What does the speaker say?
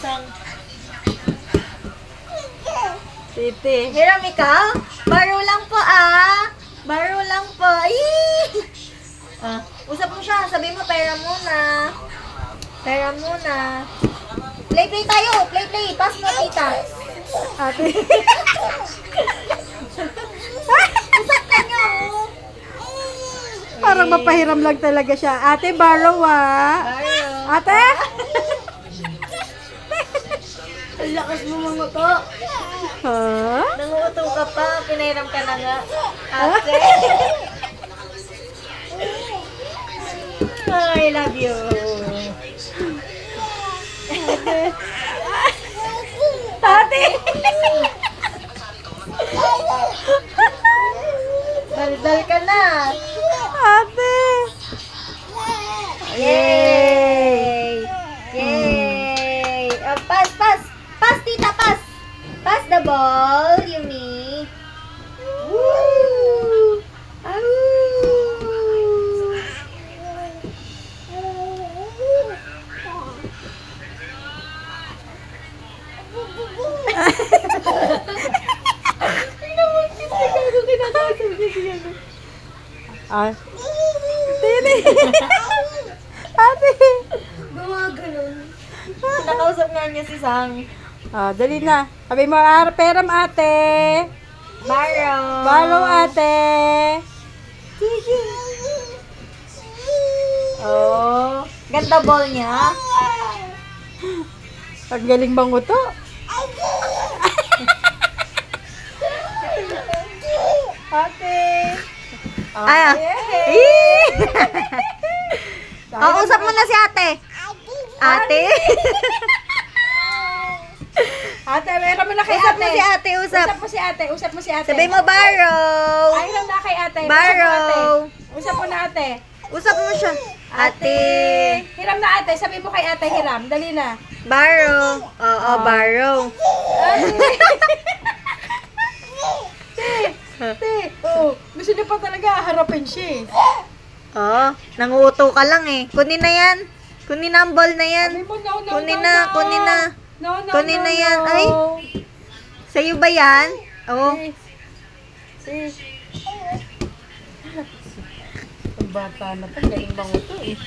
Sang. Titi. Hiram ikaw? Baro lang po ah. Baro lang po. Usap mo siya. Sabi mo, pera muna. Pera muna. Play tayo. Play. Pass mo, tita. Ate. Usap ka niyo. Parang mapahiram lang talaga siya. Ate, borrow ah. Baro. Ate? Ang lakas mo manguto. Ha? Nanguto ka pa. Pinahiram ka na nga. Ate. I love you. Ate. Daldal ka na. Ate. Yay! Yay! Pass! Pass, tita, pass! Pass the ball, Yumi. Woo! Tini. Ate. Gumaganon. Nakausap nga niya si Sang. Dali na. Sabi mo, peram ate. Baro. Borrow ate. Oh, ganda ball niya. Ang galing bang uto? Ate. Ay, usap mo na si ate. Ate? Ate, meron mo na kay Usap ate. mo si ate, usap. Usap mo si ate. Sabi mo, borrow. Ay, hiram na kay ate. Borrow. Usap mo na ate. Usap mo siya. Ate. Hiram na ate. Sabi mo kay ate, hiram. Dali na. Borrow. Oo, borrow. Gusto niya pa talaga harapin siya. Oo, nanguuto ka lang eh. Kunin na yan. Kunin na ang ball na yan. Kunin na. Kunin na yan. Ay, sa'yo ba yan? Oo. Ang bata na to, galing bang ito eh.